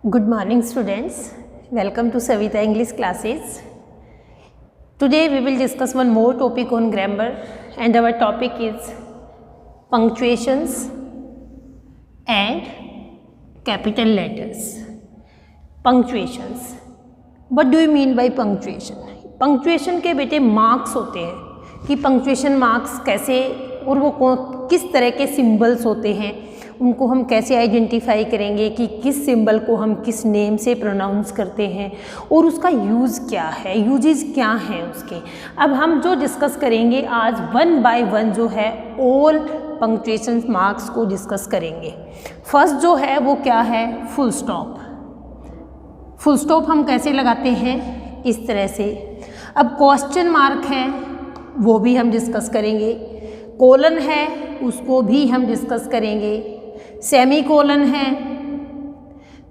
Good morning students, welcome to Savita English classes. Today we will discuss one more topic on grammar and our topic is punctuations and capital letters. Punctuations. What do you mean by punctuation? Punctuation के बेटे marks होते हैं कि punctuation marks कैसे और वो किस तरह के symbols होते हैं, उनको हम कैसे आइडेंटिफाई करेंगे कि किस सिंबल को हम किस नेम से प्रोनाउंस करते हैं और उसका यूज़ क्या है, यूजेस क्या हैं उसके। अब हम जो डिस्कस करेंगे आज वन बाय वन जो है ऑल पंक्चुएशन मार्क्स को डिस्कस करेंगे। फर्स्ट जो है वो क्या है, फुल स्टॉप। फुल स्टॉप हम कैसे लगाते हैं, इस तरह से। अब क्वेश्चन मार्क है वो भी हम डिस्कस करेंगे, कोलन है उसको भी हम डिस्कस करेंगे, सेमी कोलन है,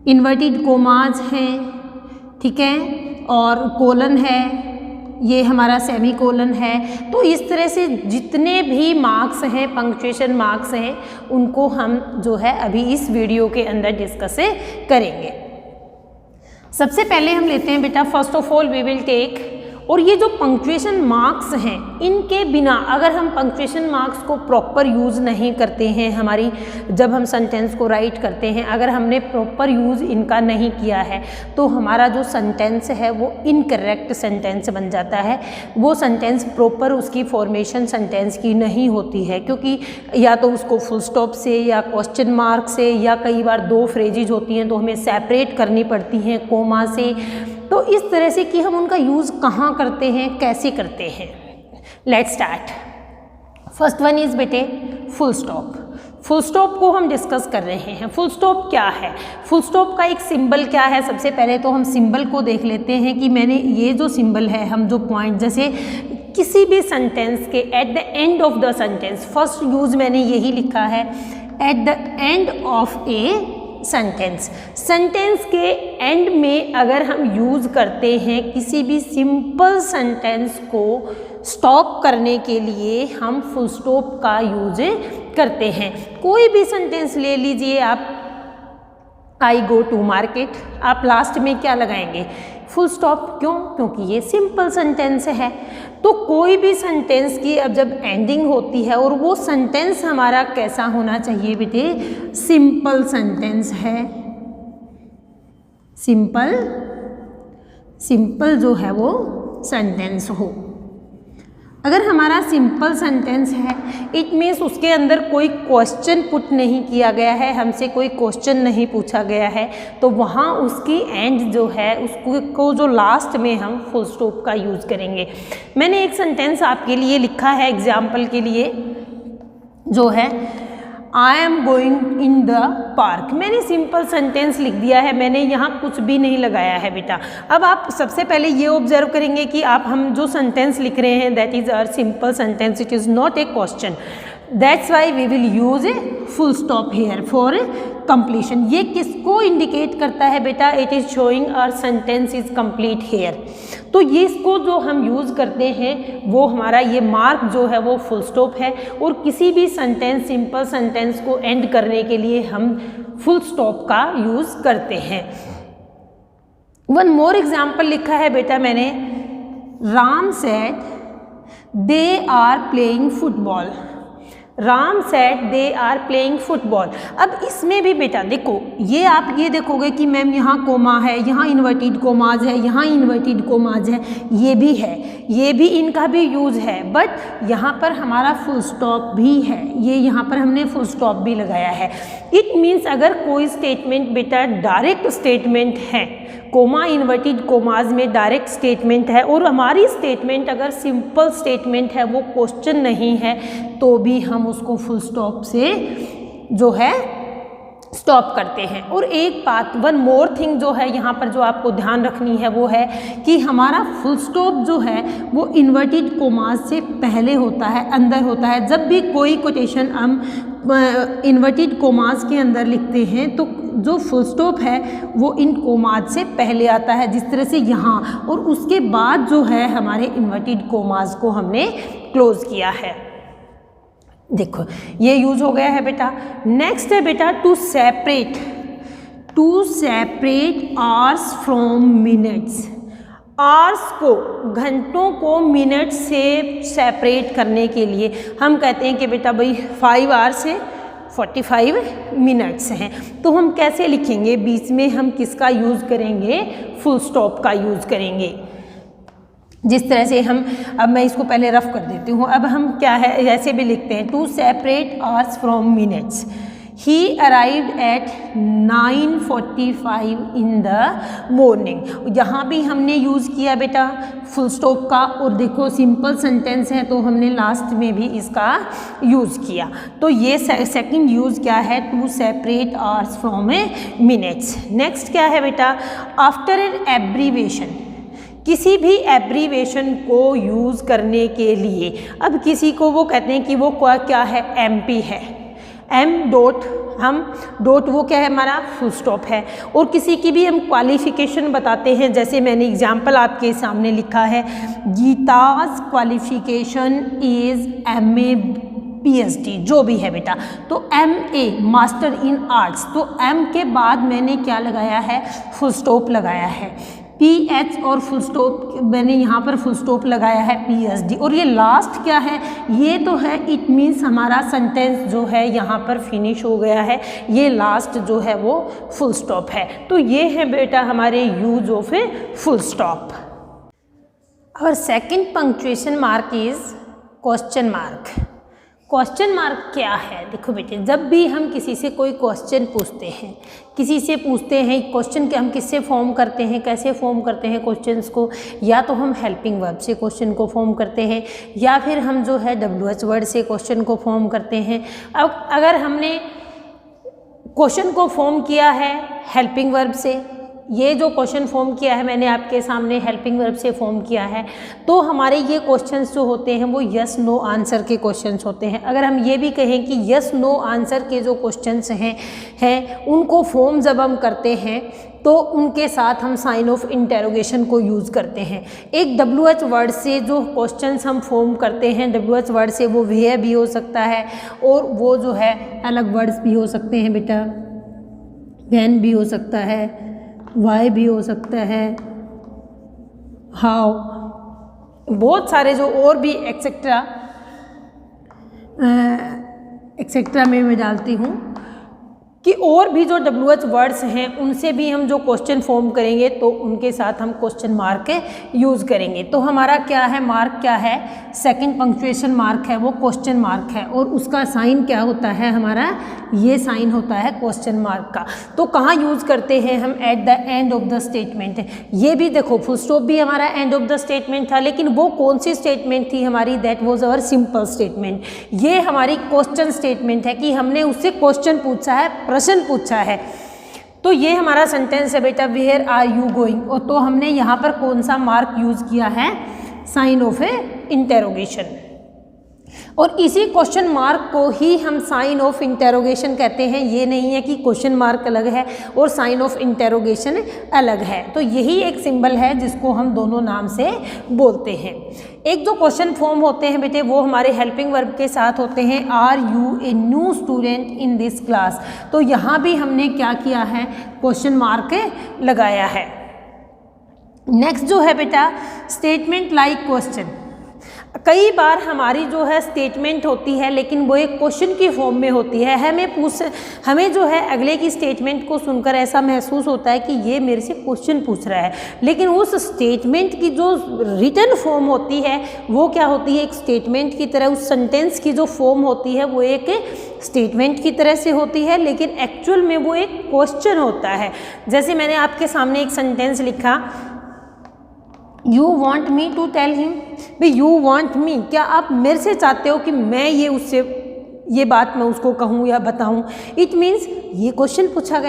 इन्वर्टेड कोमाज हैं, ठीक है, और कोलन है, ये हमारा सेमी कोलन है। तो इस तरह से जितने भी मार्क्स हैं, पंक्चुएशन मार्क्स हैं, उनको हम जो है अभी इस वीडियो के अंदर डिस्कस करेंगे। सबसे पहले हम लेते हैं बेटा, first of all we will take, और ये जो पंक्चुएशन मार्क्स हैं इनके बिना अगर हम पंक्चुएशन मार्क्स को प्रॉपर यूज़ नहीं करते हैं, हमारी जब हम सेंटेंस को राइट करते हैं अगर हमने प्रॉपर यूज़ इनका नहीं किया है तो हमारा जो सेंटेंस है वो इनकरेक्ट सेंटेंस बन जाता है। वो सेंटेंस प्रॉपर उसकी फॉर्मेशन सेंटेंस की नहीं होती है, क्योंकि या तो उसको फुल स्टॉप से या क्वेश्चन मार्क से या कई बार दो फ्रेजेज होती हैं तो हमें सेपरेट करनी पड़ती हैं कोमा से। तो इस तरह से कि हम उनका यूज़ कहाँ करते हैं, कैसे करते हैं। Let's start. First one is बेटे फुल स्टॉप। फुल स्टॉप को हम डिस्कस कर रहे हैं। फुल स्टॉप क्या है, फुल स्टॉप का एक सिंबल क्या है। सबसे पहले तो हम सिंबल को देख लेते हैं कि मैंने ये जो सिंबल है, हम जो पॉइंट, जैसे किसी भी सेंटेंस के eight the end of the sentence, first use मैंने यही लिखा है, eight the end of a sentence. Sentence के एंड में अगर हम यूज़ करते हैं किसी भी सिंपल सेंटेंस को स्टॉप करने के लिए हम फुल स्टॉप का यूज करते हैं। कोई भी सेंटेंस ले लीजिए आप, आई गो टू मार्केट, आप लास्ट में क्या लगाएंगे, फुल स्टॉप। क्यों? क्योंकि ये सिंपल सेंटेंस है। तो कोई भी सेंटेंस की अब जब एंडिंग होती है, और वो सेंटेंस हमारा कैसा होना चाहिए बेटे, सिंपल सेंटेंस है। सिंपल जो है वो सेंटेंस हो। अगर हमारा सिंपल सेंटेंस है इट मीन्स उसके अंदर कोई क्वेश्चन पुट नहीं किया गया है, हमसे कोई क्वेश्चन नहीं पूछा गया है, तो वहाँ उसकी एंड जो है उसको जो लास्ट में हम फुल स्टॉप का यूज़ करेंगे। मैंने एक सेंटेंस आपके लिए लिखा है एग्जाम्पल के लिए, जो है I am going in the park. मैंने सिंपल सेंटेंस लिख दिया है, मैंने यहाँ कुछ भी नहीं लगाया है बेटा। अब आप सबसे पहले ये ऑब्जर्व करेंगे कि हम जो सेंटेंस लिख रहे हैं that is our simple sentence, it is not a question. That's why we will use a full stop here for completion. ये किसको इंडिकेट करता है बेटा, it is showing our sentence is complete here. तो ये इसको जो हम यूज़ करते हैं वो हमारा ये मार्क जो है वो फुल स्टॉप है, और किसी भी सेंटेंस, सिंपल सेंटेंस को एंड करने के लिए हम फुल स्टॉप का यूज़ करते हैं। वन मोर एग्जाम्पल लिखा है बेटा मैंने, Ram said they are playing football. Ram said they are playing football. अब इसमें भी बेटा देखो, ये आप ये देखोगे कि मैम यहाँ कोमा है, यहाँ इन्वर्टेड कोमाज है, यहाँ इन्वर्टेड कोमाज है, ये भी है, ये भी इनका भी यूज़ है, बट यहाँ पर हमारा फुल स्टॉप भी है, ये यहाँ पर हमने फुल स्टॉप भी लगाया है। इट मीन्स अगर कोई स्टेटमेंट बेटा डायरेक्ट स्टेटमेंट है, कोमा इन्वर्टेड कोमाज में डायरेक्ट स्टेटमेंट है, और हमारी स्टेटमेंट अगर सिंपल स्टेटमेंट है, वो क्वेश्चन नहीं है, तो भी हम उसको फुल स्टॉप से जो है स्टॉप करते हैं। और एक बात, वन मोर थिंग जो है यहाँ पर जो आपको ध्यान रखनी है वो है कि हमारा फुल स्टॉप जो है वो इन्वर्टेड कोमाज से पहले होता है, अंदर होता है। जब भी कोई कोटेशन हम इन्वर्टेड कोमाज के अंदर लिखते हैं तो जो फुल स्टॉप है वो इन कोमाज से पहले आता है, जिस तरह से यहाँ, और उसके बाद जो है हमारे इन्वर्टेड कोमाज को हमने क्लोज किया है। देखो ये यूज हो गया है बेटा। नेक्स्ट है बेटा to separate. To separate hours from minutes. Hours को, घंटों को मिनट से सेपरेट करने के लिए हम कहते हैं कि बेटा भाई 5 आवर्स है 45 मिनट्स हैं। तो हम कैसे लिखेंगे, बीच में हम किसका यूज़ करेंगे, फुल स्टॉप का यूज़ करेंगे। जिस तरह से हम, अब मैं इसको पहले रफ कर देती हूँ। अब हम क्या है, ऐसे भी लिखते हैं, to separate hours from minutes. He arrived at 9:45 in the morning। यहाँ भी हमने यूज़ किया बेटा फुल स्टॉप का, और देखो सिंपल सेंटेंस है तो हमने लास्ट में भी इसका यूज़ किया। तो ये सेकंड यूज़ क्या है, to separate hours from a minutes. Next क्या है बेटा, आफ्टर एन एब्रीवेशन। किसी भी एब्रीवेशन को यूज़ करने के लिए, अब किसी को वो कहते हैं कि वो क्या है, MP है, M डॉट, हम डॉट वो क्या है हमारा फुल स्टॉप है। और किसी की भी हम क्वालिफिकेशन बताते हैं, जैसे मैंने एग्जाम्पल आपके सामने लिखा है, Geeta's qualification is MA PhD, जो भी है बेटा। तो MA मास्टर इन आर्ट्स, तो M के बाद मैंने क्या लगाया है, फुल स्टॉप लगाया है। PH और फुल स्टॉप मैंने यहाँ पर फुल स्टॉप लगाया है PhD। और ये लास्ट क्या है, ये तो है, इट मीन्स हमारा सेंटेंस जो है यहाँ पर फिनिश हो गया है, ये लास्ट जो है वो फुल स्टॉप है। तो ये है बेटा हमारे use of a full stop. और second punctuation mark is question mark. Question mark क्या है, देखो बेटे, जब भी हम किसी से कोई क्वेश्चन पूछते हैं, किसी से पूछते हैं क्वेश्चन के, हम किससे फॉर्म करते हैं, कैसे फॉर्म करते हैं क्वेश्चंस को, या तो हम हेल्पिंग वर्ब से क्वेश्चन को फॉर्म करते हैं, या फिर हम जो है WH वर्ड से क्वेश्चन को फॉर्म करते हैं। अब अगर हमने क्वेश्चन को फॉर्म किया है हेल्पिंग वर्ब से, ये जो क्वेश्चन फॉर्म किया है मैंने आपके सामने हेल्पिंग वर्ब से फॉर्म किया है, तो हमारे ये क्वेश्चंस जो होते हैं वो यस नो आंसर के क्वेश्चंस होते हैं। अगर हम ये भी कहें कि यस नो आंसर के जो क्वेश्चंस हैं उनको फॉर्म जब हम करते हैं तो उनके साथ हम साइन ऑफ इंटेरोगेशन को यूज़ करते हैं। एक WH वर्ड से जो क्वेश्चंस हम फॉर्म करते हैं, WH वर्ड से वो वेयर भी हो सकता है, और वो जो है अलग वर्ड्स भी हो सकते हैं बेटा, वैन भी हो सकता है, वाई भी हो सकता है, हाउ, बहुत सारे जो और भी एक्सेट्रा में मैं डालती हूँ कि और भी जो WH वर्ड्स हैं उनसे भी हम जो क्वेश्चन फॉर्म करेंगे तो उनके साथ हम क्वेश्चन मार्क यूज़ करेंगे। तो हमारा क्या है, मार्क क्या है, सेकंड पंक्चुएशन मार्क है वो क्वेश्चन मार्क है, और उसका साइन क्या होता है हमारा, ये साइन होता है क्वेश्चन मार्क का। तो कहाँ यूज़ करते हैं हम, eight the end of the statement. ये भी देखो फुल स्टॉप भी हमारा एंड ऑफ द स्टेटमेंट था, लेकिन वो कौन सी स्टेटमेंट थी हमारी, that was our simple statement. ये हमारी क्वेश्चन स्टेटमेंट है कि हमने उससे क्वेश्चन पूछा है, प्रश्न पूछा है। तो ये हमारा सेंटेंस है बेटा, वेयर आर यू गोइंग, और तो हमने यहाँ पर कौन सा मार्क यूज़ किया है, साइन ऑफ ए इंटेरोगेशन। और इसी क्वेश्चन मार्क को ही हम साइन ऑफ इंटेरोगेशन कहते हैं। ये नहीं है कि क्वेश्चन मार्क अलग है और साइन ऑफ इंटेरोगेशन अलग है। तो यही एक सिंबल है जिसको हम दोनों नाम से बोलते हैं। एक जो क्वेश्चन फॉर्म होते हैं बेटे वो हमारे हेल्पिंग वर्ब के साथ होते हैं, are you a new student in this class. तो यहाँ भी हमने क्या किया है, क्वेश्चन मार्क लगाया है। नेक्स्ट जो है बेटा, स्टेटमेंट लाइक क्वेश्चन। कई बार हमारी जो है स्टेटमेंट होती है लेकिन वो एक क्वेश्चन की फॉर्म में होती है। हमें जो है अगले की स्टेटमेंट को सुनकर ऐसा महसूस होता है कि ये मेरे से क्वेश्चन पूछ रहा है, लेकिन उस स्टेटमेंट की जो रिटन फॉर्म होती है वो क्या होती है, एक स्टेटमेंट की तरह। उस सेंटेंस की जो फॉर्म होती है वो एक स्टेटमेंट की तरह से होती है, लेकिन एक्चुअल में वो एक क्वेश्चन होता है। जैसे मैंने आपके सामने एक सेंटेंस लिखा, you want me to tell him. भाई यू वॉन्ट मी, क्या आप मेरे से चाहते हो कि मैं ये बात मैं उसको कहूँ या बताऊँ। इट मीन्स ये क्वेश्चन पूछा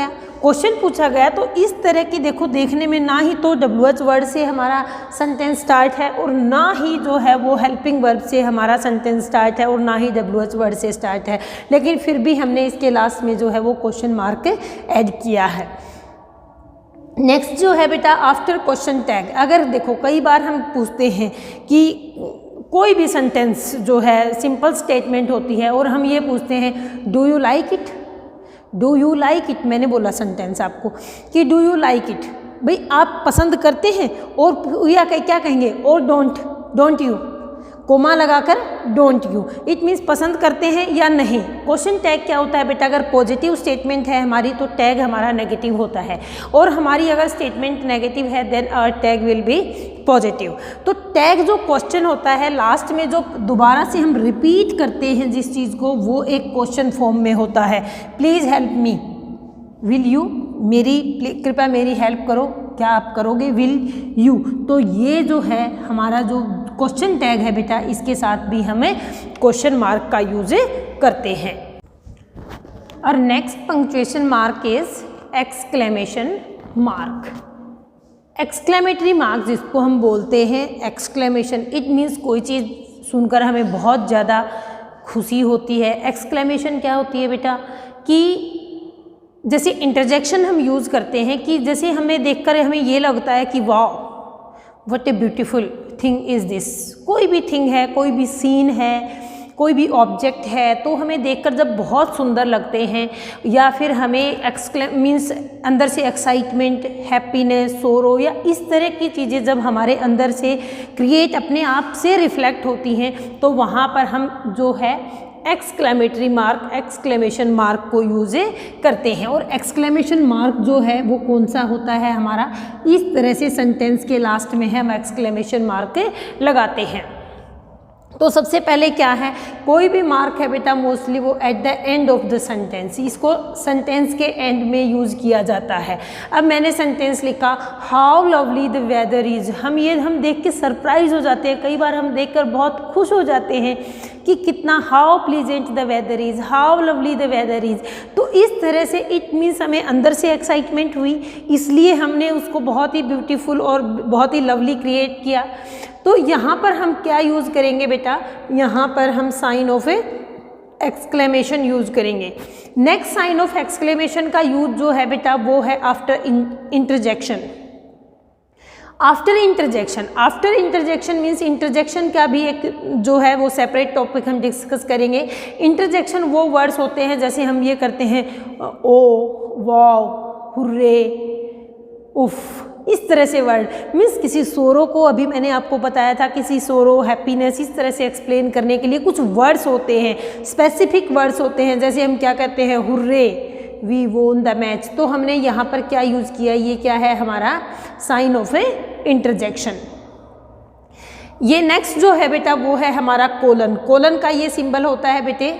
गया। तो इस तरह की देखो, देखने में ना ही तो WH वर्ड से हमारा सेंटेंस स्टार्ट है और ना ही जो है वो हेल्पिंग वर्ब से हमारा सेंटेंस स्टार्ट है और ना ही WH वर्ड से स्टार्ट है, लेकिन फिर भी हमने इसके लास्ट में जो है वो क्वेश्चन मार्क ऐड किया है। नेक्स्ट जो है बेटा, आफ्टर क्वेश्चन टैग। अगर देखो कई बार हम पूछते हैं कि कोई भी सेंटेंस जो है सिंपल स्टेटमेंट होती है और हम ये पूछते हैं, do you like it, do you like it, मैंने बोला सेंटेंस आपको कि डू यू लाइक इट, भाई आप पसंद करते हैं, और या क्या कहेंगे, और डोंट यू, कोमा लगाकर डोंट यू, इट मीन्स पसंद करते हैं या नहीं। क्वेश्चन टैग क्या होता है बेटा, अगर पॉजिटिव स्टेटमेंट है हमारी तो टैग हमारा नेगेटिव होता है, और हमारी अगर स्टेटमेंट नेगेटिव है then our tag will be positive. तो टैग जो क्वेश्चन होता है लास्ट में जो दोबारा से हम रिपीट करते हैं जिस चीज़ को, वो एक क्वेश्चन फॉर्म में होता है। Please help me, will you, मेरी कृपया मेरी हेल्प करो, क्या आप करोगे, विल यू। तो ये जो है हमारा जो क्वेश्चन टैग है बेटा, इसके साथ भी हमें क्वेश्चन मार्क का यूज करते हैं। और next punctuation mark is exclamation mark. Exclamatory mark जिसको हम बोलते हैं एक्सक्लेमेशन, इट मीन्स कोई चीज़ सुनकर हमें बहुत ज़्यादा खुशी होती है। एक्सक्लेमेशन क्या होती है बेटा, कि जैसे इंटरजेक्शन हम यूज़ करते हैं कि जैसे हमें देखकर हमें ये लगता है कि वाह what a beautiful thing is this, कोई भी थिंग है, कोई भी सीन है, कोई भी ऑब्जेक्ट है, तो हमें देखकर जब बहुत सुंदर लगते हैं, या फिर हमें मीन्स अंदर से एक्साइटमेंट, हैप्पीनेस, सोरो, या इस तरह की चीज़ें जब हमारे अंदर से क्रिएट अपने आप से रिफ्लेक्ट होती हैं, तो वहाँ पर हम जो है एक्सक्लेमेटरी मार्क, एक्सक्लेमेशन मार्क को यूज़ करते हैं। और एक्सक्लेमेशन मार्क जो है वो कौन सा होता है हमारा, इस तरह से सेंटेंस के लास्ट में हम एक्सक्लेमेशन मार्क लगाते हैं। तो सबसे पहले क्या है, कोई भी मार्क है बेटा मोस्टली वो at the end of the sentence, इसको सेंटेंस के एंड में यूज़ किया जाता है। अब मैंने सेंटेंस लिखा how lovely the weather is, हम देख के सरप्राइज हो जाते हैं, कई बार हम देखकर बहुत खुश हो जाते हैं कि कितना, how pleasant the weather is, how lovely the weather is. तो इस तरह से इट मीन्स हमें अंदर से एक्साइटमेंट हुई, इसलिए हमने उसको बहुत ही ब्यूटीफुल और बहुत ही लवली क्रिएट किया। तो यहाँ पर हम क्या यूज़ करेंगे बेटा, यहाँ पर हम साइन ऑफ एक्सक्लेमेशन यूज़ करेंगे। नेक्स्ट साइन ऑफ एक्सक्लेमेशन का यूज जो है बेटा वो है after interjection. After interjection means interjection का भी एक जो है वो सेपरेट टॉपिक हम डिस्कस करेंगे। इंटरजेक्शन वो वर्ड्स होते हैं जैसे हम ये करते हैं ओ, वाव, हुर्रे, उफ, इस तरह से वर्ड मीन्स किसी सोरो को, अभी मैंने आपको बताया था किसी सोरो, हैप्पीनेस, इस तरह से एक्सप्लेन करने के लिए कुछ वर्ड्स होते हैं, स्पेसिफिक वर्ड्स होते हैं। जैसे हम क्या कहते हैं, hurray, we won the match, तो हमने यहाँ पर क्या यूज़ किया, ये क्या है हमारा साइन ऑफ इंटरजेक्शन। ये नेक्स्ट जो है बेटा वो है हमारा कोलन। कोलन का ये सिंबल होता है बेटे,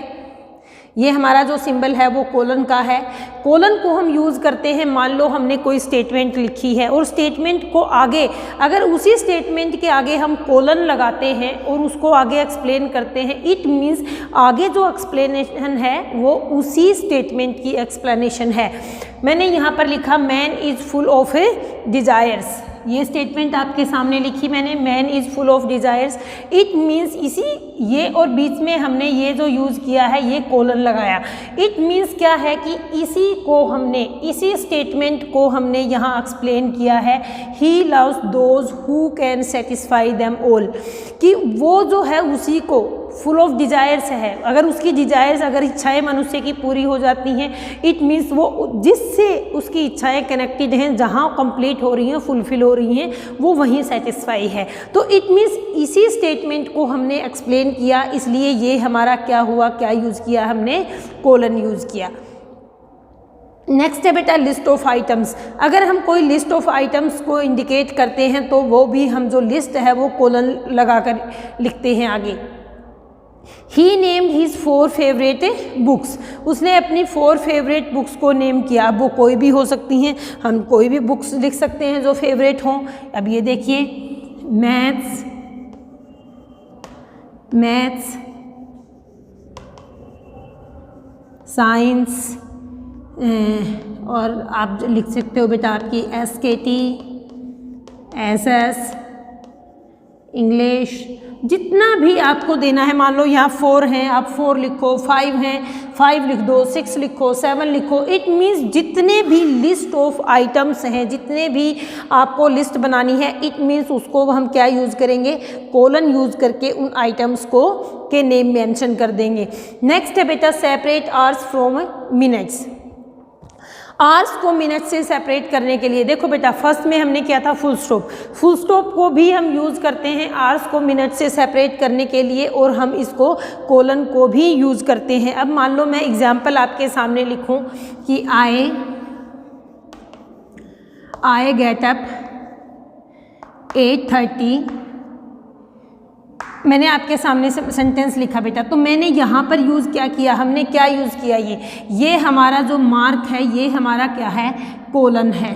ये हमारा जो सिंबल है वो कोलन का है। कोलन को हम यूज़ करते हैं, मान लो हमने कोई स्टेटमेंट लिखी है और स्टेटमेंट को आगे, अगर उसी स्टेटमेंट के आगे हम कोलन लगाते हैं और उसको आगे एक्सप्लेन करते हैं, इट मीन्स आगे जो एक्सप्लेनेशन है वो उसी स्टेटमेंट की एक्सप्लेनेशन है। मैंने यहाँ पर लिखा man is full of desires, ये स्टेटमेंट आपके सामने लिखी मैंने, man is full of desires. It means इसी ये और बीच में हमने ये जो यूज़ किया है ये कोलन लगाया। इट मीन्स क्या है कि इसी को हमने, इसी स्टेटमेंट को हमने यहाँ एक्सप्लेन किया है, he loves those who can satisfy them all, कि वो जो है उसी को फुल ऑफ डिज़ायर्स है, अगर उसकी डिज़ायर्स, अगर इच्छाएं मनुष्य की पूरी हो जाती हैं, इट मीन्स वो जिससे उसकी इच्छाएं कनेक्टेड हैं, जहाँ कंप्लीट हो रही हैं, फुलफिल हो रही हैं, वो वहीं सेटिस्फाई है। तो इट मीन्स इसी स्टेटमेंट को हमने एक्सप्लेन किया, इसलिए ये हमारा क्या हुआ, क्या यूज़ किया हमने, कोलन यूज़ किया। नेक्स्ट है बेटा लिस्ट ऑफ आइटम्स। अगर हम कोई लिस्ट ऑफ आइटम्स को इंडिकेट करते हैं तो वो भी हम जो लिस्ट है वो कोलन लगाकर लिखते हैं आगे। ही नेम्ड हीज 4 फेवरेट बुक्स, उसने अपनी 4 फेवरेट बुक्स को नेम किया। अब वो कोई भी हो सकती हैं, हम कोई भी बुक्स लिख सकते हैं जो फेवरेट हों। अब ये देखिए मैथ्स, साइंस, और आप लिख सकते हो बेटा आपकी SKT, SS, इंग्लिश, जितना भी आपको देना है। मान लो यहाँ 4 हैं, आप 4 लिखो, 5 हैं 5 लिख दो, 6 लिखो, 7 लिखो। इट मीन्स जितने भी लिस्ट ऑफ आइटम्स हैं, जितने भी आपको लिस्ट बनानी है, इट मीन्स उसको हम क्या यूज़ करेंगे, कोलन यूज़ करके उन आइटम्स को के नेम मेंशन कर देंगे। नेक्स्ट है बेटा separate hours from minutes. Hours को मिनट से सेपरेट करने के लिए देखो बेटा, फर्स्ट में हमने किया था फुल स्टॉप, फुल स्टॉप को भी हम यूज़ करते हैं आवर्स को मिनट से सेपरेट करने के लिए, और हम इसको कोलन को भी यूज़ करते हैं। अब मान लो मैं एग्जांपल आपके सामने लिखूं कि आई गेट अप 8:30, मैंने आपके सामने से सेंटेंस लिखा बेटा, तो मैंने यहाँ पर यूज़ क्या किया, हमने क्या यूज़ किया, ये हमारा जो मार्क है ये हमारा क्या है, कोलन है,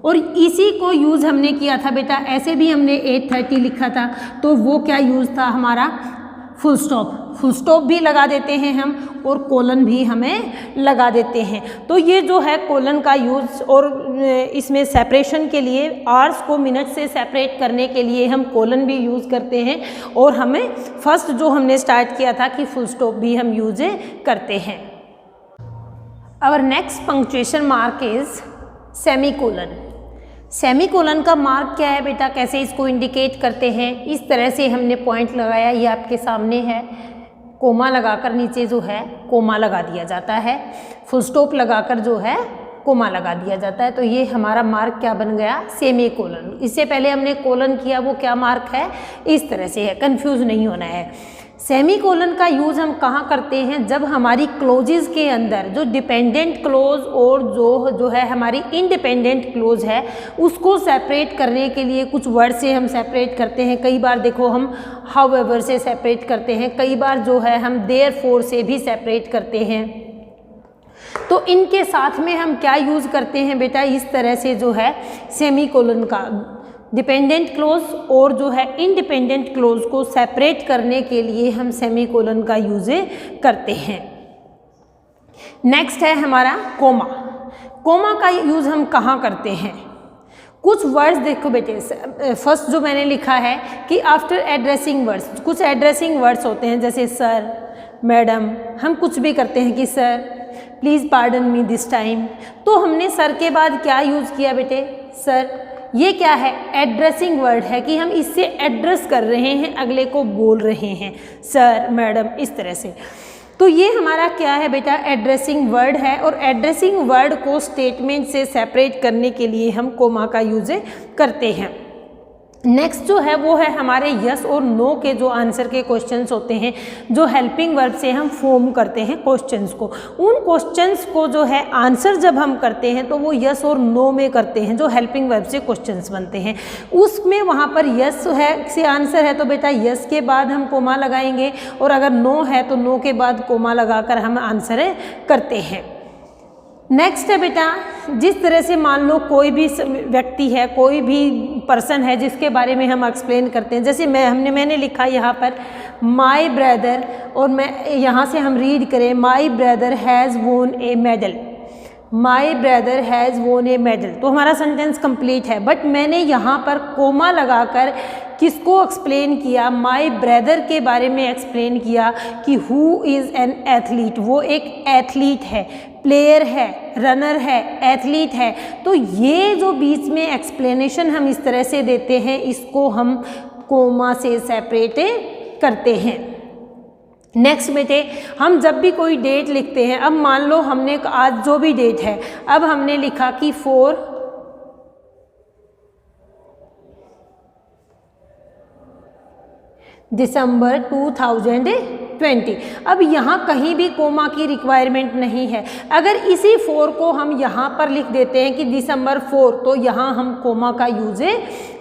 और इसी को यूज़ हमने किया था बेटा, ऐसे भी हमने 8:30 लिखा था, तो वो क्या यूज़ था हमारा, फुल स्टॉप, फुल स्टॉप भी लगा देते हैं हम और कोलन भी हमें लगा देते हैं। तो ये जो है कोलन का यूज़, और इसमें सेपरेशन के लिए आवर्स को मिनट से सेपरेट करने के लिए हम कोलन भी यूज़ करते हैं, और हमें फर्स्ट जो हमने स्टार्ट किया था कि फुल स्टॉप भी हम यूज़ करते हैं। Our next punctuation mark is semicolon. Semicolon का मार्क क्या है बेटा, कैसे इसको इंडिकेट करते हैं, इस तरह से हमने पॉइंट लगाया, ये आपके सामने है, कोमा लगाकर नीचे जो है कोमा लगा दिया जाता है, फुल स्टॉप लगाकर जो है कोमा लगा दिया जाता है, तो ये हमारा मार्क क्या बन गया, सेमीकोलन। इससे पहले हमने कोलन किया, वो क्या मार्क है, इस तरह से है, कंफ्यूज नहीं होना है। सेमीकोलन का यूज़ हम कहाँ करते हैं, जब हमारी क्लोजेज के अंदर जो डिपेंडेंट क्लोज और जो है हमारी इंडिपेंडेंट क्लोज है उसको सेपरेट करने के लिए कुछ वर्ड से हम सेपरेट करते हैं। कई बार देखो हम हाउएवर से सेपरेट करते हैं, कई बार जो है हम देयरफॉर से भी सेपरेट करते हैं। तो इनके साथ में हम क्या यूज़ करते हैं बेटा, इस तरह से जो है सेमीकोलन का डिपेंडेंट क्लोज और जो है इंडिपेंडेंट क्लोज को सेपरेट करने के लिए हम सेमीकोलन का यूज़ करते हैं। नेक्स्ट है हमारा कोमा। कोमा का यूज़ हम कहाँ करते हैं, कुछ वर्ड्स देखो बेटे, फर्स्ट जो मैंने लिखा है कि आफ्टर एड्रेसिंग वर्ड्स, कुछ एड्रेसिंग वर्ड्स होते हैं जैसे सर, मैडम, हम कुछ भी करते हैं कि sir please pardon me this time, तो हमने सर के बाद क्या यूज़ किया बेटे, सर। ये क्या है, एड्रेसिंग वर्ड है कि हम इससे एड्रेस कर रहे हैं, अगले को बोल रहे हैं, सर, मैडम, इस तरह से। तो ये हमारा क्या है बेटा, एड्रेसिंग वर्ड है, और एड्रेसिंग वर्ड को स्टेटमेंट से सेपरेट करने के लिए हम कोमा का यूज़ करते हैं। नेक्स्ट जो है वो है हमारे यस और नो के जो आंसर के क्वेश्चंस होते हैं, जो हेल्पिंग वर्ब से हम फॉर्म करते हैं क्वेश्चंस को, उन क्वेश्चंस को जो है आंसर जब हम करते हैं तो वो यस और नो में करते हैं, जो हेल्पिंग वर्ब से क्वेश्चंस बनते हैं उसमें वहाँ पर यस है से आंसर है तो बेटा यस के बाद हम कोमा लगाएंगे, और अगर नो है तो नो के बाद कोमा लगाकर हम आंसर करते हैं। नेक्स्ट है बेटा, जिस तरह से मान लो कोई भी व्यक्ति है, कोई भी पर्सन है जिसके बारे में हम एक्सप्लेन करते हैं, जैसे मैंने लिखा यहाँ पर माई ब्रदर, और मैं यहाँ से हम रीड करें माई ब्रदर हैज़ वोन ए मेडल, माई ब्रदर हैज़ वोन ए मेडल, तो हमारा सेंटेंस कंप्लीट है। बट मैंने यहाँ पर कोमा लगाकर किसको एक्सप्लेन किया, माई ब्रदर के बारे में एक्सप्लेन किया कि हु इज़ एन एथलीट, वो एक एथलीट है, प्लेयर है, रनर है, एथलीट है। तो ये जो बीच में एक्सप्लेनेशन हम इस तरह से देते हैं, इसको हम कोमा से सेपरेट करते हैं। नेक्स्ट बेटे, हम जब भी कोई डेट लिखते हैं, अब मान लो हमने आज जो भी डेट है, अब हमने लिखा कि 4 दिसंबर 2020। अब यहाँ कहीं भी कोमा की रिक्वायरमेंट नहीं है। अगर इसी 4 को हम यहाँ पर लिख देते हैं कि दिसंबर 4, तो यहाँ हम कोमा का यूज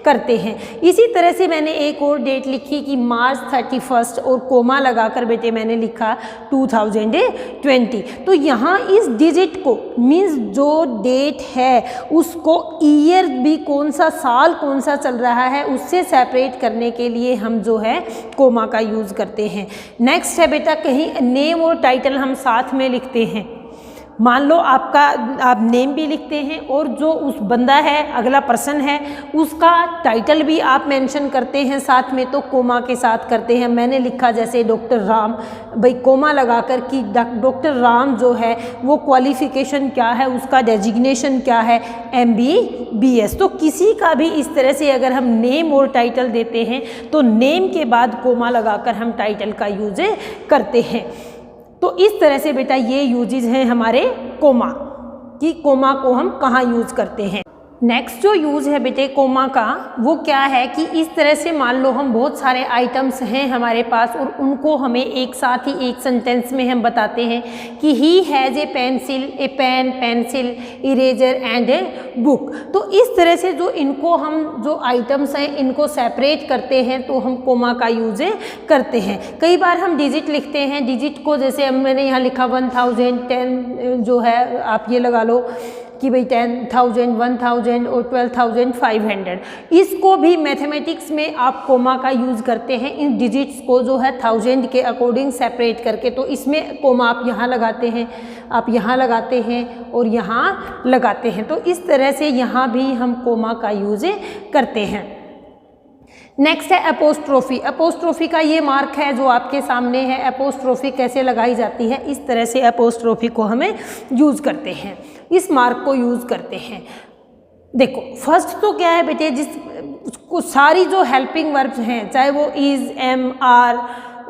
करते हैं। इसी तरह से मैंने एक और डेट लिखी कि मार्च 31 और कोमा लगाकर बेटे मैंने लिखा 2020। तो यहाँ इस डिजिट को मीन्स जो डेट है उसको ईयर भी कौन सा साल कौन सा चल रहा है उससे सेपरेट करने के लिए हम जो है कोमा का यूज़ करते हैं। नेक्स्ट है बेटा, कहीं नेम और टाइटल हम साथ में लिखते हैं। मान लो आप नेम भी लिखते हैं और जो उस बंदा है, अगला पर्सन है, उसका टाइटल भी आप मेंशन करते हैं साथ में, तो कोमा के साथ करते हैं। मैंने लिखा जैसे डॉक्टर राम, भाई कोमा लगाकर कि डॉक्टर राम जो है वो क्वालिफिकेशन क्या है, उसका डेजिग्नेशन क्या है, MBBS। तो किसी का भी इस तरह से अगर हम नेम और टाइटल देते हैं तो नेम के बाद कोमा लगाकर हम टाइटल का यूज करते हैं। तो इस तरह से बेटा ये यूजेज हैं हमारे कोमा। कि कोमा को हम कहाँ यूज़ करते हैं। नेक्स्ट जो यूज़ है बेटे कोमा का, वो क्या है कि इस तरह से मान लो हम बहुत सारे आइटम्स हैं हमारे पास और उनको हमें एक साथ ही एक सेंटेंस में हम बताते हैं कि he has a pencil, a pen, pencil, eraser and a book. तो इस तरह से जो इनको हम जो आइटम्स हैं इनको सेपरेट करते हैं तो हम कोमा का यूज़ करते हैं। कई बार हम डिजिट लिखते हैं, डिजिट को जैसे मैंने यहाँ लिखा 1000, 10 जो है आप ये लगा लो कि भाई 10,000, 1,000 और 12,500, इसको भी मैथमेटिक्स में आप कोमा का यूज़ करते हैं इन डिजिट्स को जो है 1000 के अकॉर्डिंग सेपरेट करके। तो इसमें कोमा आप यहाँ लगाते हैं, आप यहाँ लगाते हैं और यहाँ लगाते हैं। तो इस तरह से यहाँ भी हम कोमा का यूज़ करते हैं। नेक्स्ट है एपोस्ट्रोफी। एपोस्ट्रोफी का ये मार्क है जो आपके सामने है। एपोस्ट्रोफी कैसे लगाई जाती है, इस तरह से एपोस्ट्रोफी को हमें यूज़ करते हैं, इस मार्क को यूज़ करते हैं। देखो फर्स्ट तो क्या है बेटे, जिसको सारी जो हेल्पिंग वर्ब्स हैं, चाहे वो इज़, एम, आर,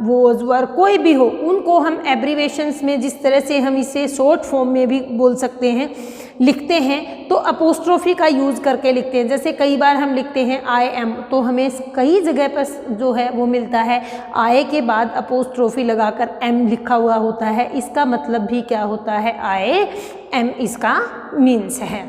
वोज, वर, कोई भी हो, उनको हम एब्रीवेशंस में जिस तरह से हम इसे शॉर्ट फॉर्म में भी बोल सकते हैं, लिखते हैं तो अपोस्ट्रोफी का यूज़ करके लिखते हैं। जैसे कई बार हम लिखते हैं आई एम, तो हमें कई जगह पर जो है वो मिलता है आई के बाद अपोस्ट्रोफी लगाकर एम लिखा हुआ होता है। इसका मतलब भी क्या होता है, आई एम इसका मीन्स है।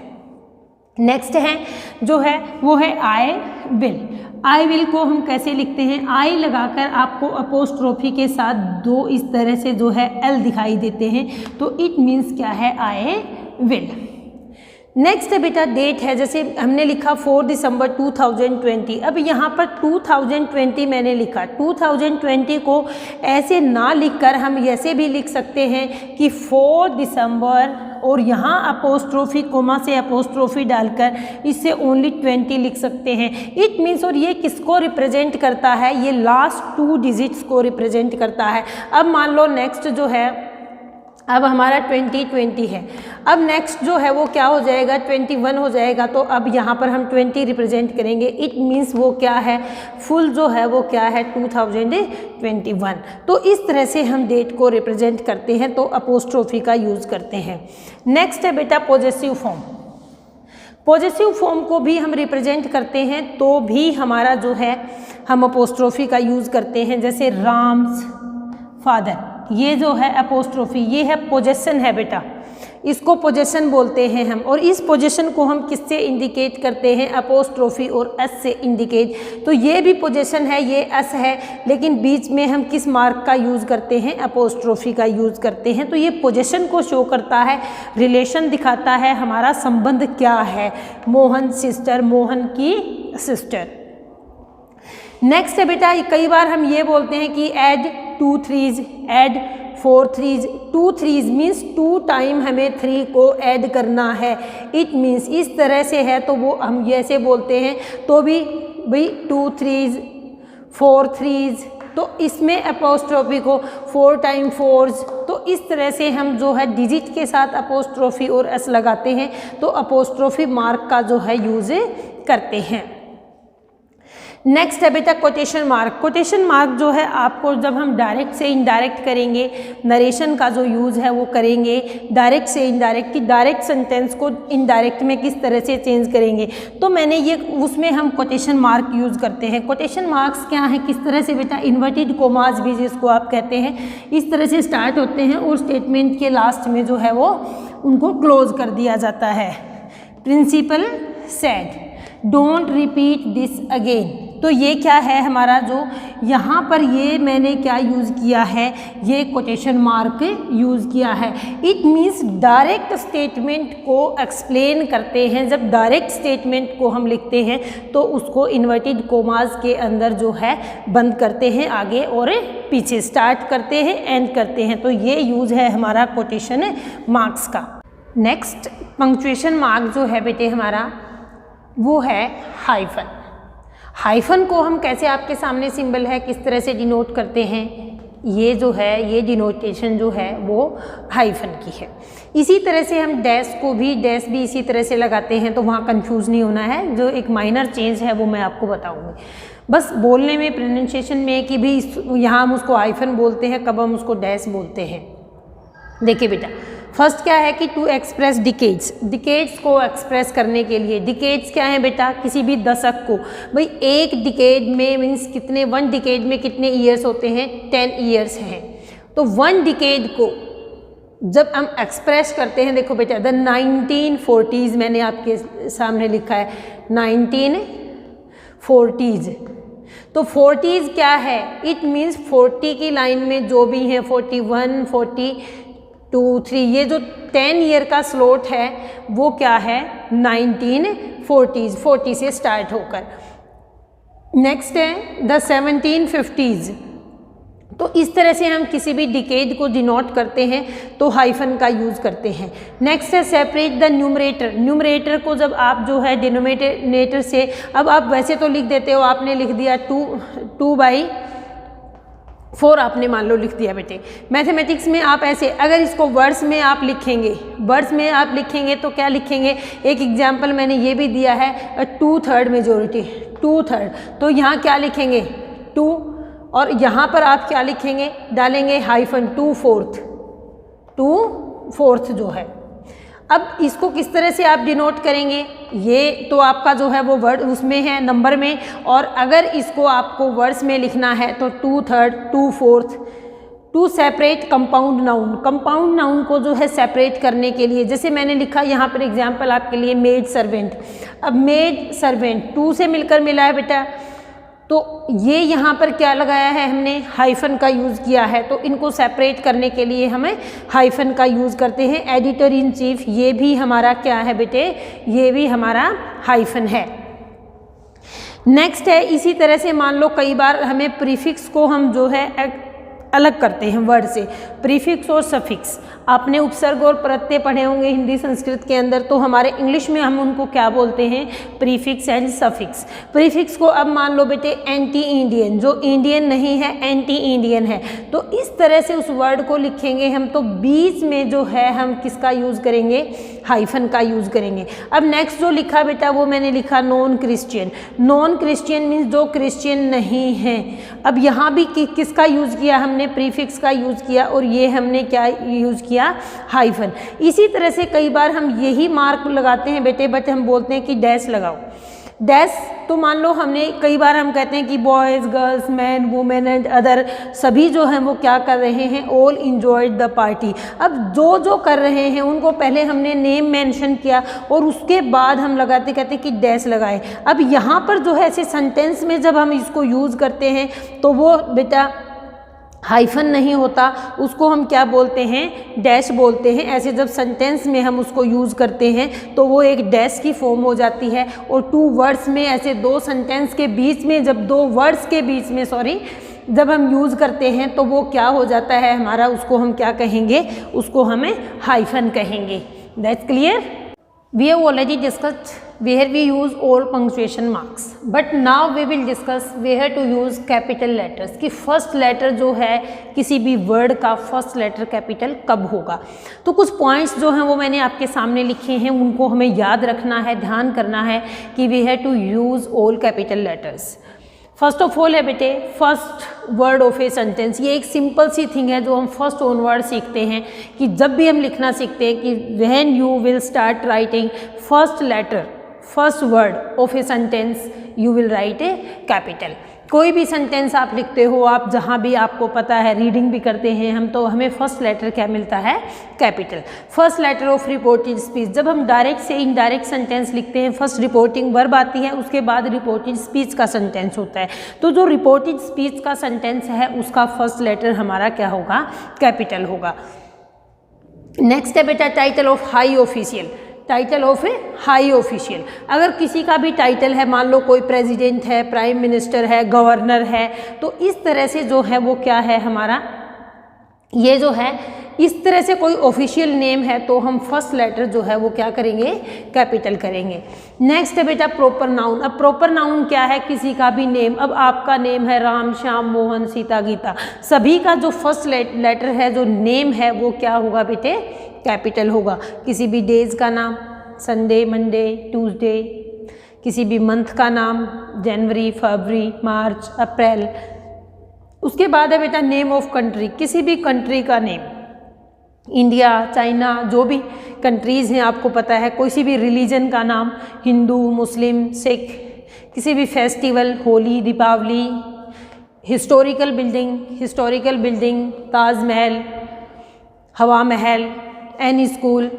नेक्स्ट है जो है वो है आई विल। आई विल को हम कैसे लिखते हैं, आई लगाकर आपको अपोस्ट्रोफी के साथ दो इस तरह से जो है एल दिखाई देते हैं, तो इट मीन्स क्या है, आई विल। नेक्स्ट है बेटा डेट है, जैसे हमने लिखा 4 दिसंबर 2020। अब यहाँ पर 2020 मैंने लिखा, 2020 को ऐसे ना लिखकर हम ऐसे भी लिख सकते हैं कि 4 दिसंबर और यहाँ अपोस्ट्रोफी कोमा से अपोस्ट्रोफी डालकर इससे ओनली 20 लिख सकते हैं। इट मीन्स, और ये किसको रिप्रेजेंट करता है, ये लास्ट 2 डिजिट्स को रिप्रेजेंट करता है। अब मान लो नेक्स्ट जो है, अब हमारा 2020 है, अब नेक्स्ट जो है वो क्या हो जाएगा, 21 हो जाएगा। तो अब यहाँ पर हम 20 रिप्रेजेंट करेंगे। इट मीन्स वो क्या है, फुल जो है वो क्या है, 2021। तो इस तरह से हम डेट को रिप्रेजेंट करते हैं, तो अपोस्ट्रोफी का यूज़ करते हैं। नेक्स्ट है बेटा पॉजेसिव फॉर्म। पॉजेसिव फॉर्म को भी हम रिप्रेजेंट करते हैं तो भी हमारा जो है हम अपोस्ट्रोफी का यूज़ करते हैं। जैसे राम्स फादर, ये जो है अपोस्ट्रोफी, ये है पोजेशन है बेटा, इसको पोजेशन बोलते हैं हम। और इस पोजेशन को हम किससे इंडिकेट करते हैं, अपोस्ट्रोफी और एस से इंडिकेट। तो ये भी पोजेशन है, ये एस है, लेकिन बीच में हम किस मार्क का यूज़ करते हैं, अपोस्ट्रोफी का यूज़ करते हैं। तो ये पोजेशन को शो करता है, रिलेशन दिखाता है, हमारा संबंध क्या है, मोहन सिस्टर, मोहन की सिस्टर। नेक्स्ट है बेटा, कई बार हम ये बोलते हैं कि add 2 3s, add 4 3s। 2 3s means 2 time हमें 3 को ऐड करना है। इट मीन्स इस तरह से है तो वो हम ऐसे बोलते हैं, तो भी भाई 2 3s, 4 3s, तो इसमें अपोस्ट्रोफी को 4 टाइम 4s। तो इस तरह से हम जो है डिजिट के साथ अपोस्ट्रोफी और एस लगाते हैं, तो अपोस्ट्रोफी मार्क का जो है यूज़ करते हैं। नेक्स्ट है बेटा कोटेशन मार्क। कोटेशन मार्क जो है आपको जब हम डायरेक्ट से इनडायरेक्ट करेंगे, नरेशन का जो यूज़ है वो करेंगे, डायरेक्ट से इनडायरेक्ट की डायरेक्ट सेंटेंस को इनडायरेक्ट में किस तरह से चेंज करेंगे, तो मैंने ये उसमें हम कोटेशन मार्क यूज़ करते हैं। कोटेशन मार्क्स क्या है, किस तरह से बेटा, इन्वर्टेड कोमाज भी जिसको आप कहते हैं, इस तरह से स्टार्ट होते हैं और स्टेटमेंट के लास्ट में जो है वो उनको क्लोज कर दिया जाता है। Principal said don't repeat this again. तो ये क्या है हमारा, जो यहाँ पर ये मैंने क्या यूज़ किया है, ये कोटेशन मार्क यूज़ किया है। इट मीन्स डायरेक्ट स्टेटमेंट को एक्सप्लेन करते हैं। जब डायरेक्ट स्टेटमेंट को हम लिखते हैं तो उसको इन्वर्टेड कोमास के अंदर जो है बंद करते हैं, आगे और पीछे स्टार्ट करते हैं, एंड करते हैं। तो ये यूज़ है हमारा कोटेशन मार्क्स का। नेक्स्ट पंक्चुएशन मार्क जो है बेटे हमारा वो है हाइफन। हाइफन को हम कैसे, आपके सामने सिंबल है, किस तरह से डिनोट करते हैं, ये जो है ये डिनोटेशन जो है वो हाइफन की है। इसी तरह से हम डैश को भी, डैश भी इसी तरह से लगाते हैं, तो वहाँ कंफ्यूज नहीं होना है। जो एक माइनर चेंज है वो मैं आपको बताऊंगी, बस बोलने में, प्रोनाउंसिएशन में कि भी यहाँ हम उसको हाइफन बोलते हैं, कब हम उसको डैश बोलते हैं। देखिए बेटा फर्स्ट क्या है कि टू एक्सप्रेस डिकेड्स, डिकेड्स को एक्सप्रेस करने के लिए, डिकेड्स क्या है बेटा, किसी भी दशक को, भाई एक डिकेड में मीन्स कितने, 1 डिकेड में कितने ईयर्स होते हैं, 10 ईयर्स हैं। तो 1 डिकेड को जब हम एक्सप्रेस करते हैं, देखो बेटा द 1940s मैंने आपके सामने लिखा है 1940s, तो 40s क्या है, इट मीन्स 40 की लाइन में जो भी है 41, 42, 3, ये जो 10 ईयर का स्लॉट है वो क्या है 1940s, 40 से स्टार्ट होकर। नेक्स्ट है द 1750s, तो इस तरह से हम किसी भी डिकेड को डिनोट करते हैं तो हाइफन का यूज़ करते हैं। नेक्स्ट है सेपरेट द न्यूमरेटर, न्यूमरेटर को जब आप जो है डिनोमिनेटर से, अब आप वैसे तो लिख देते हो, आपने लिख दिया 2/4 आपने मान लो लिख दिया बेटे। मैथमेटिक्स में आप ऐसे, अगर इसको वर्ड्स में आप लिखेंगे, वर्ड्स में आप लिखेंगे तो क्या लिखेंगे, एक एग्जाम्पल मैंने ये भी दिया है 2/3 मेजोरिटी, 2/3, तो यहाँ क्या लिखेंगे 2, और यहाँ पर आप क्या लिखेंगे, डालेंगे हाइफन 2/4 जो है। अब इसको किस तरह से आप डिनोट करेंगे, ये तो आपका जो है वो वर्ड उसमें है नंबर में, और अगर इसको आपको वर्ड्स में लिखना है तो 2/3, 2/4। To separate compound noun, compound noun को जो है सेपरेट करने के लिए, जैसे मैंने लिखा यहाँ पर एग्जाम्पल आपके लिए मेड सर्वेंट, अब मेड सर्वेंट 2 से मिलकर मिला है बेटा, तो ये यहाँ पर क्या लगाया है हमने, हाइफन का यूज़ किया है, तो इनको सेपरेट करने के लिए हमें हाइफन का यूज़ करते हैं। एडिटर इन चीफ, ये भी हमारा क्या है बेटे, ये भी हमारा हाइफन है। नेक्स्ट है, इसी तरह से मान लो कई बार हमें प्रीफिक्स को हम जो है अलग करते हैं वर्ड से, प्रीफिक्स और सफिक्स। आपने उपसर्ग और प्रत्यय पढ़े होंगे हिंदी संस्कृत के अंदर, तो हमारे इंग्लिश में हम उनको क्या बोलते हैं, प्रीफिक्स एंड सफिक्स। प्रीफिक्स को अब मान लो बेटे एंटी इंडियन, जो इंडियन नहीं है एंटी इंडियन है, तो इस तरह से उस वर्ड को लिखेंगे हम, तो बीच में जो है हम किसका यूज़ करेंगे, हाइफन का यूज़ करेंगे। अब नेक्स्ट जो लिखा बेटा वो मैंने लिखा non Christian, non Christian means जो क्रिश्चियन नहीं है। अब यहाँ भी किसका यूज़ किया हमने, प्रीफिक्स का यूज़ किया, और ये हमने क्या यूज़ किया, हाइफन। इसी तरह से कई बार हम यही मार्क लगाते हैं बेटे, बट हम बोलते हैं कि डैश लगाओ, डैश, तो मान लो हमने कई बार हम कहते हैं कि boys, girls, man, women and other, सभी जो हैं वो क्या कर रहे हैं, ऑल इंजॉयड द पार्टी। अब जो कर रहे हैं उनको पहले हमने नेम मेंशन किया और उसके बाद हम लगाते कहते कि डैश लगाए। अब यहाँ पर जो है ऐसे सेंटेंस में जब हम इसको यूज़ करते हैं तो वो बेटा हाइफन नहीं होता, उसको हम क्या बोलते हैं, डैश बोलते हैं। ऐसे जब सेंटेंस में हम उसको यूज़ करते हैं तो वो एक डैश की फॉर्म हो जाती है। और 2 वर्ड्स में, ऐसे 2 सेंटेंस के बीच में, जब 2 वर्ड्स के बीच में जब हम यूज़ करते हैं तो वो क्या हो जाता है हमारा, उसको हम क्या कहेंगे, उसको हमें हाइफन कहेंगे। That's clear. We have already discussed where we use all punctuation marks, but now we will discuss where to use capital letters, कि फर्स्ट लेटर जो है किसी भी वर्ड का फर्स्ट लेटर कैपिटल कब होगा। तो कुछ पॉइंट्स जो हैं वो मैंने आपके सामने लिखे हैं, उनको हमें याद रखना है, ध्यान करना है कि we have to use all capital letters। First of all है बेटे first word of a sentence, ये एक सिंपल सी थिंग है जो हम फर्स्ट ऑन वर्ड सीखते हैं कि जब भी हम लिखना सीखते हैं कि when you will start writing first letter, first word of a sentence you will write a capital. कोई भी सेंटेंस आप लिखते हो, आप जहाँ भी आपको पता है, रीडिंग भी करते हैं हम, तो हमें फर्स्ट लेटर क्या मिलता है, capital. First letter of reported speech, जब हम डायरेक्ट से इनडायरेक्ट सेंटेंस लिखते हैं, फर्स्ट रिपोर्टिंग वर्ब आती है, उसके बाद रिपोर्टेड स्पीच का सेंटेंस होता है। तो जो रिपोर्टेड स्पीच का सेंटेंस है उसका फर्स्ट लेटर हमारा क्या होगा, कैपिटल होगा। नेक्स्ट है बेटा title of high official, title of A high official. अगर किसी का भी टाइटल है, मान लो कोई प्रेसिडेंट है, प्राइम मिनिस्टर है, गवर्नर है, तो इस तरह से जो है वो क्या है हमारा, ये जो है इस तरह से कोई ऑफिशियल नेम है तो हम फर्स्ट लेटर जो है वो क्या करेंगे, कैपिटल करेंगे। नेक्स्ट है बेटा प्रॉपर नाउन। अब प्रॉपर नाउन क्या है, किसी का भी नेम, अब आपका नेम है राम, श्याम, मोहन, सीता, गीता, सभी का जो फर्स्ट लेटर है, जो नेम है, वो क्या होगा बेटे, कैपिटल होगा। किसी भी डेज का नाम, संडे, मंडे, ट्यूसडे, किसी भी मंथ का नाम, जनवरी, फरवरी, मार्च, अप्रैल। उसके बाद है बेटा नेम ऑफ कंट्री, किसी भी कंट्री का नेम, इंडिया, चाइना, जो भी कंट्रीज़ हैं आपको पता है, कोई सी भी रिलीजन का नाम, हिंदू, मुस्लिम, सिख, किसी भी festival, Holi, Deepawali, historical building, Taj Mahal, Hawa Mahal, any school,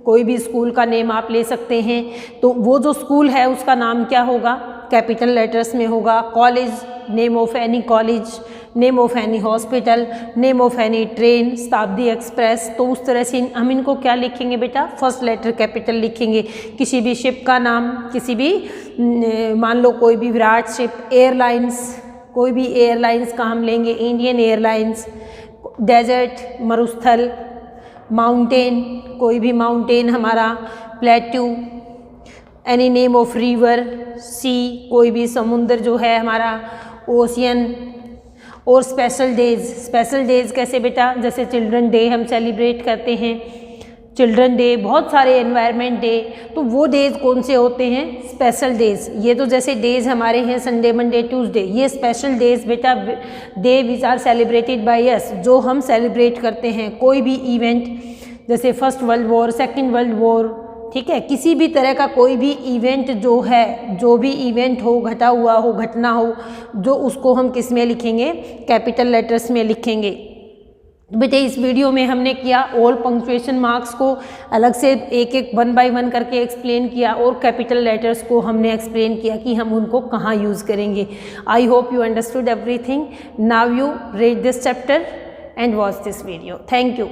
कोई भी स्कूल का नेम आप ले सकते हैं। तो वो जो स्कूल है उसका नाम क्या होगा, कैपिटल लेटर्स में होगा। College, name of any college, name of any hospital, name of any train, शताब्दी एक्सप्रेस। तो उस तरह से हम इनको क्या लिखेंगे बेटा, फर्स्ट लेटर कैपिटल लिखेंगे। किसी भी शिप का नाम, किसी भी मान लो कोई भी विराट शिप, एयरलाइंस, कोई भी एयरलाइंस का हम लेंगे, इंडियन एयरलाइंस। डेजर्ट, मरुस्थल, माउंटेन, कोई भी माउंटेन हमारा, plateau, any name of river, sea, कोई भी समुद्र जो है हमारा, ओशियन। और स्पेशल डेज कैसे बेटा, जैसे चिल्ड्रन डे हम सेलिब्रेट करते हैं, चिल्ड्रन डे, बहुत सारे एनवायरनमेंट डे। तो वो डेज कौन से होते हैं, स्पेशल डेज। ये तो जैसे डेज हमारे हैं संडे, मंडे, ट्यूसडे, ये स्पेशल डेज बेटा, day which are celebrated by us, जो हम सेलिब्रेट करते हैं। कोई भी इवेंट, जैसे first world war, second world war, ठीक है, किसी भी तरह का कोई भी इवेंट जो है, जो भी इवेंट हो, घटा हुआ हो, घटना हो, जो उसको हम किस में लिखेंगे, कैपिटल लेटर्स में लिखेंगे। बेटे इस वीडियो में हमने किया ऑल पंक्चुएशन मार्क्स को अलग से एक एक 1 बाय 1 करके एक्सप्लेन किया, और कैपिटल लेटर्स को हमने एक्सप्लेन किया कि हम उनको कहाँ यूज़ करेंगे। I hope you understood everything. Now you read this chapter and watch this video. Thank you.